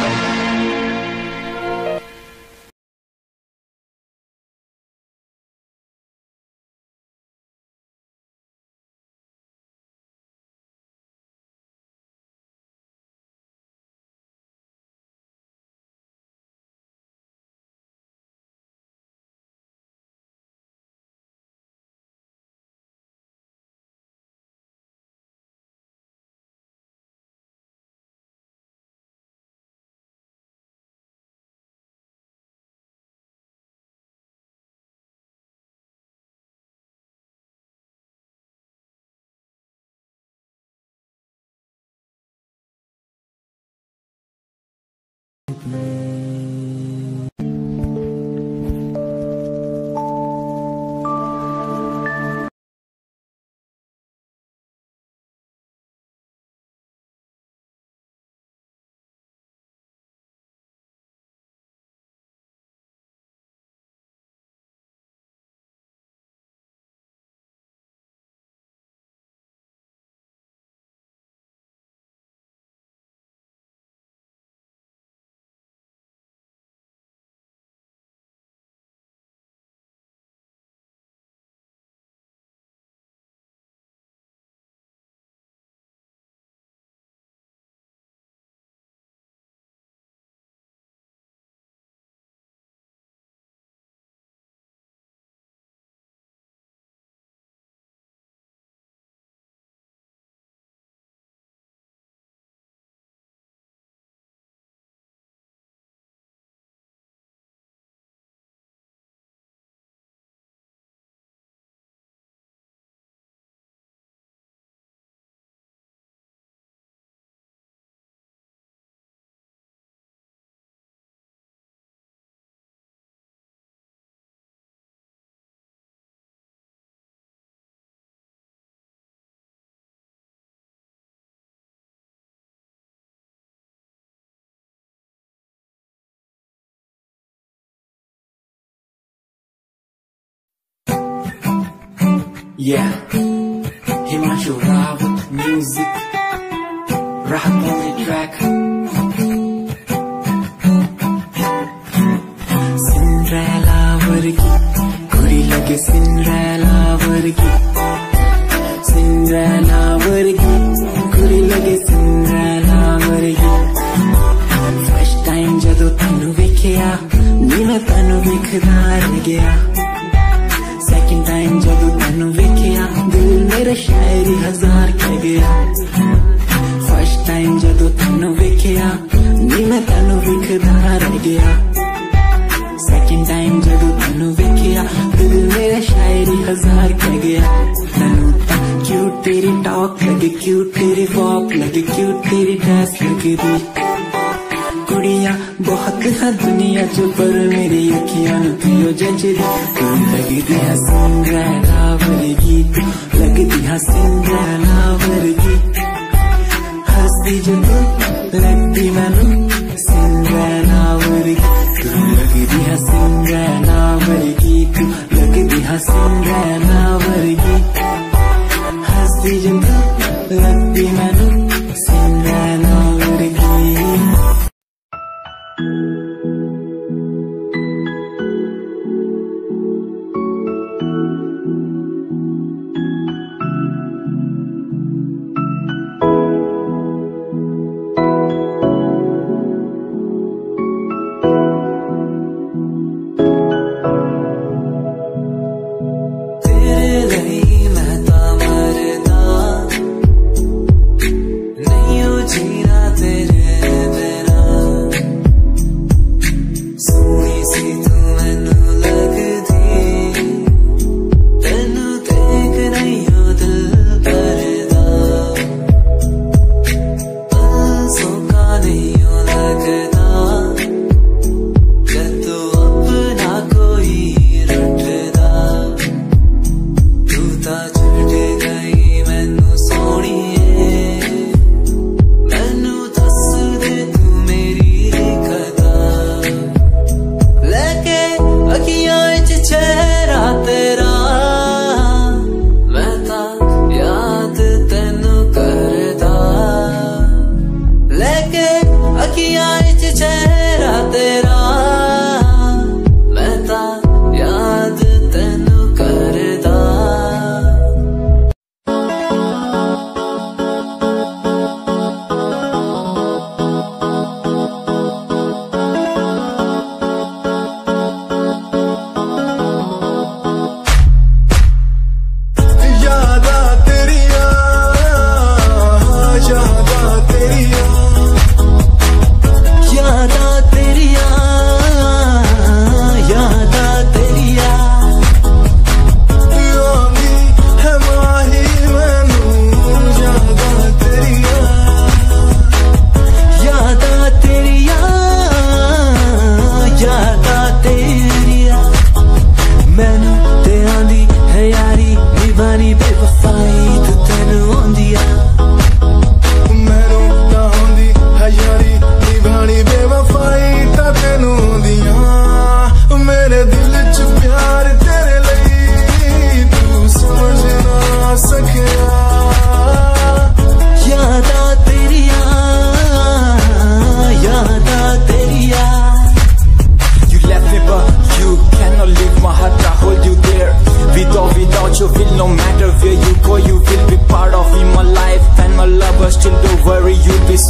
Yeah, Himanshu Rawat music, Rahat on the track. Cinderella vargi, kudi lage Cinderella vargi. Cinderella vargi, kudi lage Cinderella vargi. First time jado tanu vekhya, nina tanu vekhda reh gaya. Second time जब तनु वेखिया दिल मेरा शायरी हजार कह गया. First time जब तनु वेखिया नी मैं तनु वेखदा रह गया. Second time जब तनु वेखिया दिल मेरा शायरी हजार कह गया. तनु क्यूट तेरी टॉक लगे, क्यूट तेरी वॉक लगे, क्यूट तेरी ड्रेस लगे दी. कुड़िया बहुत है दुनिया जो पर मेरी अखियां पियो जजरी. तू लगती है सिंड्रेला वर्गी, तू लगती है सिंड्रेला वर्गी. हंसती जो तू लगती मैनू सिंड्रेला वर्गी. तू लगती है सिंड्रेला वर्गी, तू लगती है सिंड्रेला वर्गी. हंसती जो तू लगती मैनू Cinderella वर्गी.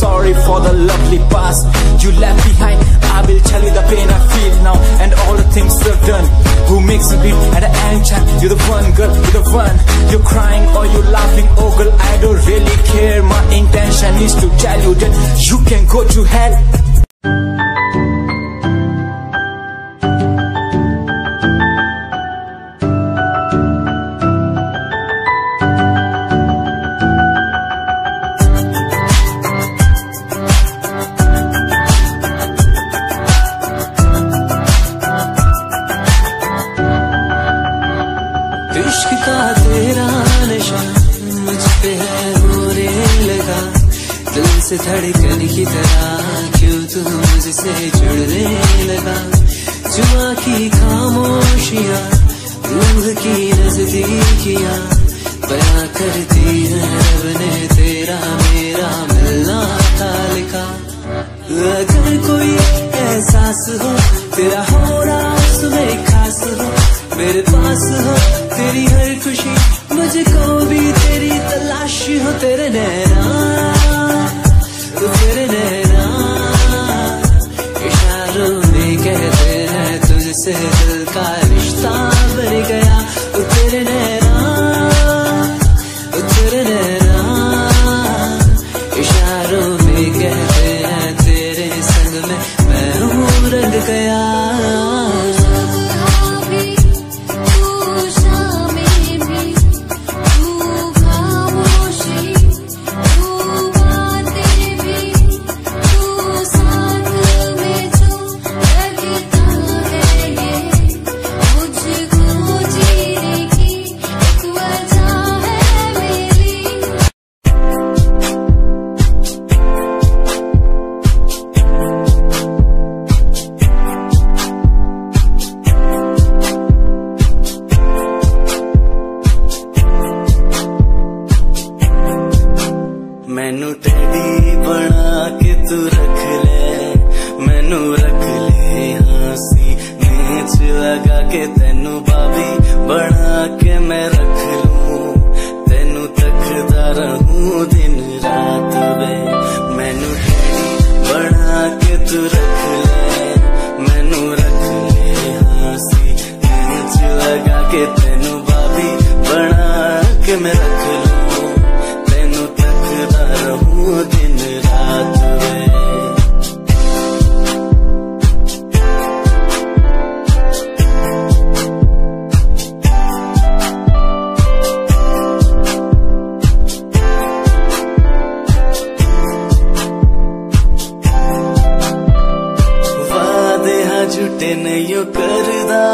Sorry for the lovely past you left behind. I will tell you the pain I feel now and all the things you've done. Who makes me beat at the end time? You're the one, girl, you're the one. You're crying or you're laughing, oh girl, I don't really care. My intention is to tell you that you can go to hell. इश्क का तेरा नशा मुझ पे है होने लगा, दिल से धड़कन की तरह क्यों तू मुझसे जुड़ने लगा। जुआ की खामोशियाँ रूह की नजदीकियाँ करती है रब ने तेरा मेरा मिलना था लिखा। अगर कोई एहसास हो तेरा हो रहा उसमें खास हो, मेरे पास हो तेरी हर खुशी, मुझको भी तेरी तलाश हो। तेरे नैना तेरे नैना इशारों में कहते हैं तुझसे दिल का रिश्ता बन गया। तेरे नैना इशारों में कहते हैं तेरे संग में मैं हूँ रंग गया। मैनू टेडी बना के तू रख ले, मैनू रख ले हंसी नीच लगा के, तेनू बाबी बना के मैं रख लूं, तेनू तकदा रहूं दिन रात वे। मैनू टेडी बना के तू रख ले, मैनू रख ले हंसी नीच लगा के, तेनू बाबी बना के मैं रख लूं, रहूं दिन रात में। वादे हाँ झूठे नहीं करदा,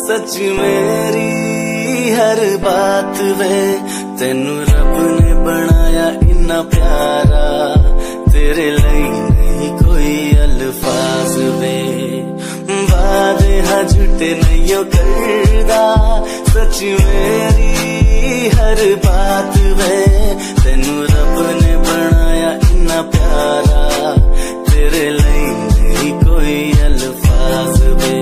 सच मेरी हर बात वे। तेनू रब ने बनाया इन्ना प्यारा, तेरे लिए नहीं कोई अल्फाज वे। वादे हाँ झूठे नहीं करदा, सच मेरी हर बात वे। तेनू रब ने बनाया इन्ना प्यारा, तेरे लिए नहीं कोई अल्फाज वे।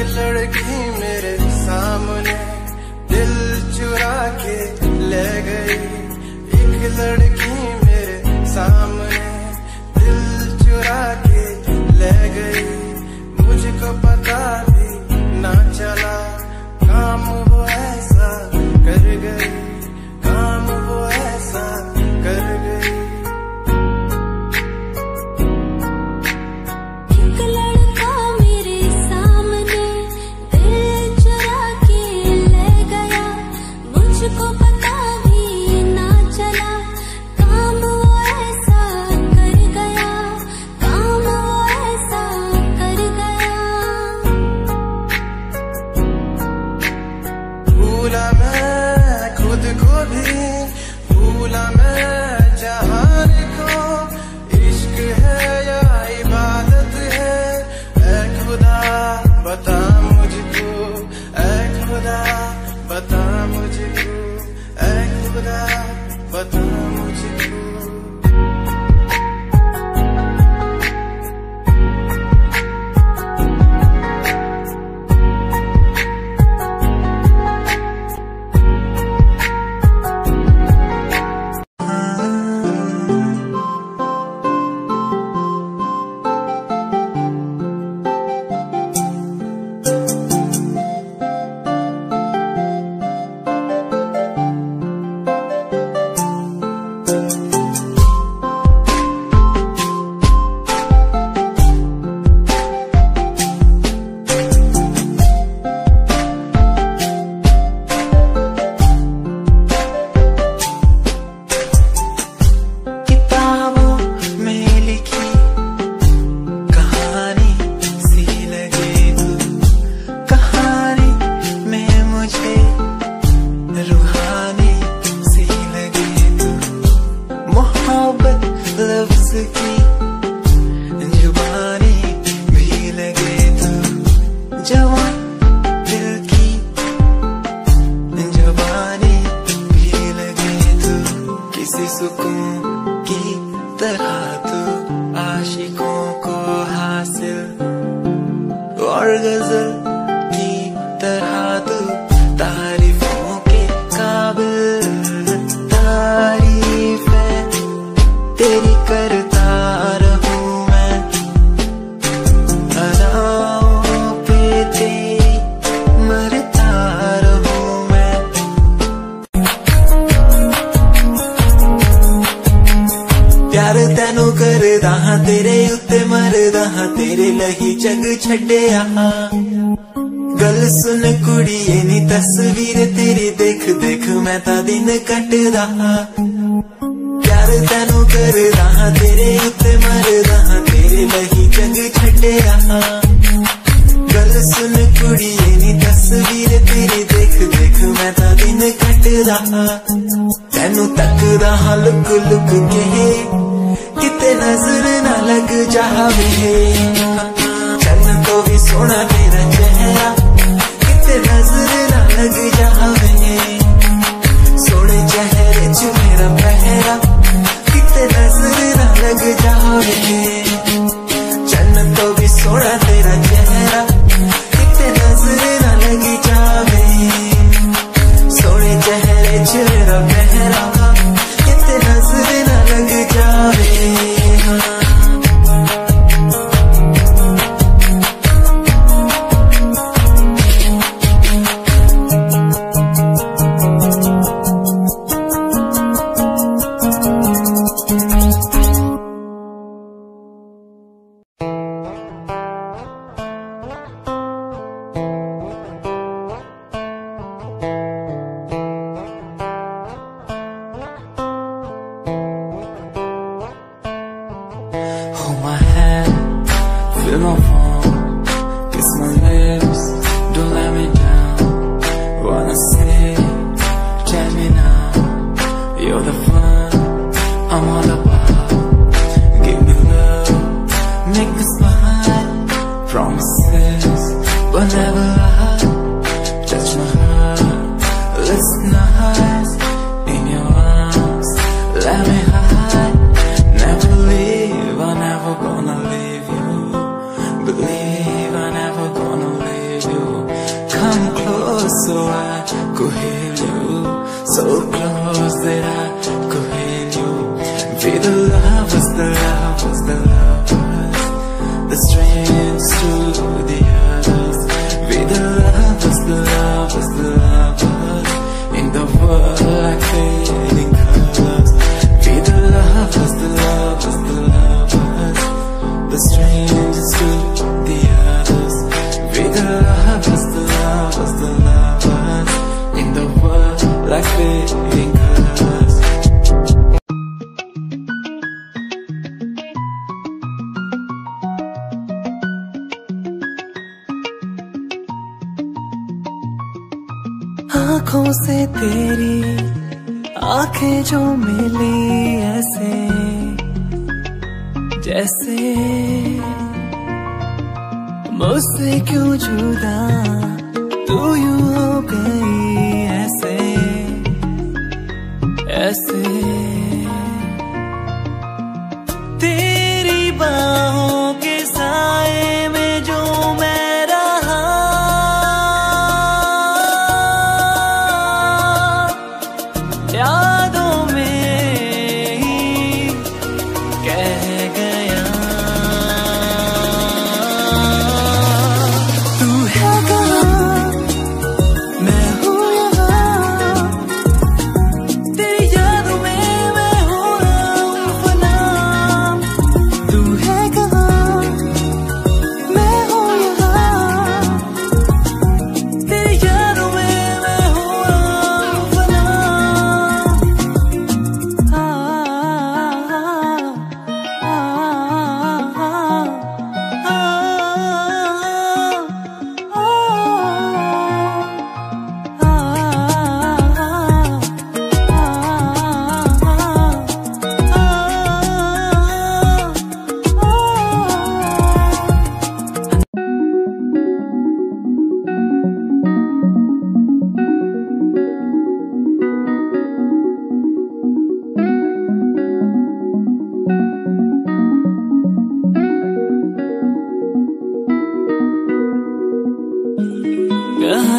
लड़की मेरे सामने दिल चुरा के ले गई, एक लड़की मेरे सामने दिल चुरा के ले गई। मुझको पता भी ना चला काम वो ऐसा कर गई, काम वो ऐसा कर गई। मुझको पता भी ना चला काम वो ऐसा कर गया, काम वो ऐसा कर गया। भूला मैं खुद को भी, भूला मैं जहान को, इश्क है या इबादत है। ऐ खुदा बता मुझको, ऐ खुदा बता मुझको, ऐ खुदा बता मुझको। जवान दिल की जवानी भी लगे तू किसी सुकून की तरह तू आशिकों को हासिल और गजल की तरह तू तारीफों के काबिल तारीफ है तेरी करता रहूं मैं अदाओं पे तेरी मरता रहूं मैं प्यार तैनू करदा हां तेरे उत्ते मरदा हां तेरे लही जग छड्डिया गल सुन कुड़िए नी तस्वीर तेरी देख देख मैं ता दिन कटदा प्यार तैनू करदा हां तेरे उत्ते मरदा हां तेरे लही जग छड्डिया गल सुन कुड़िए नी तस्वीर तेरी देख देख मैं ता दिन कटदा तैनू तकदा हां लुक लुक के किते नजर ना लग जावे चन्न तो भी सोना तेरा चेहरा किते नजर ना लग जावे सोने चेहरे च मेरा पहरा किते नजर ना लग जावे चन्न तो भी सोना तेरा चेहरा किते नजर ना लग जावे सोने चेहरे च मेरा पहरा किते नजर ना लग जावे Hold my hand, feel my palm, kiss my lips, don't let me down. Wanna say, tell me now, you're the fun I'm all about. Give me love, make me smile, promises, but never lie. Touch my heart, listen nice, in your arms, let me hide. Never leave, I'm never gonna leave you. Believe I'm never gonna leave you. Come close so I could hear you. So close that I could hear you. Be the lovers, the lovers, the lovers, the strangers to the others. Be the lovers, the lovers, the lovers, in the world like fading colors. Be the lovers, the lovers, the lovers, the strangers to the others. Be the lovers, the lovers, the lovers, in the world like fading colors. आँखों से तेरी आंखें जो मिली ऐसे जैसे मुझसे क्यों जुदा तू यूं हो गई ऐसे ऐसे तेरी बाहों के साए में जो मैं रहा यादों में ही कह गया तू है कहाँ मैं हूँ यहाँ तेरी यादों में मैं हूँ फना तू है कहाँ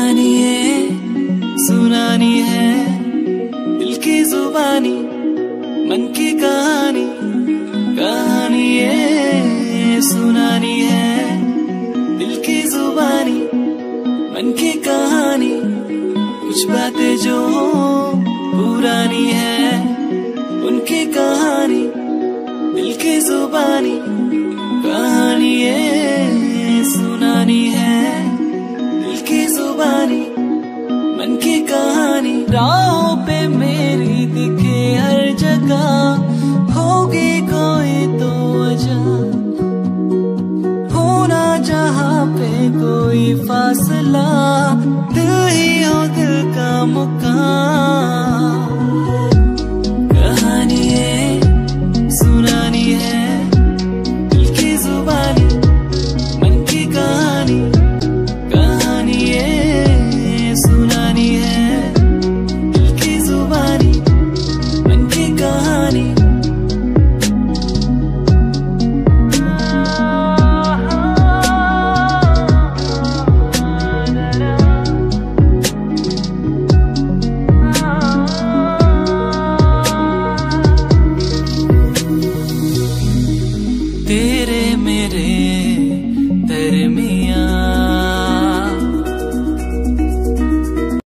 कहानी है सुनानी है, दिल की जुबानी मन की कहानी, कहानी ये सुनानी है, दिल की जुबानी मन की कहानी। कुछ बातें जो पुरानी है उनकी कहानी, दिल की जुबानी, कहानी ये सुनानी है, दिल की जुबानी मन की कहानी। राहों पे मेरी दिखे हर जगह होगी कोई तो वजह, होना जहाँ पे कोई फासला, दिल ही हो दिल का मुकाम। कहानी है सुनानी है, दिल की जुबानी मन की कहानी, कहानी है सुनानी है, दिल की जुबानी मन की कहानी। तेरे मेरे दरमियां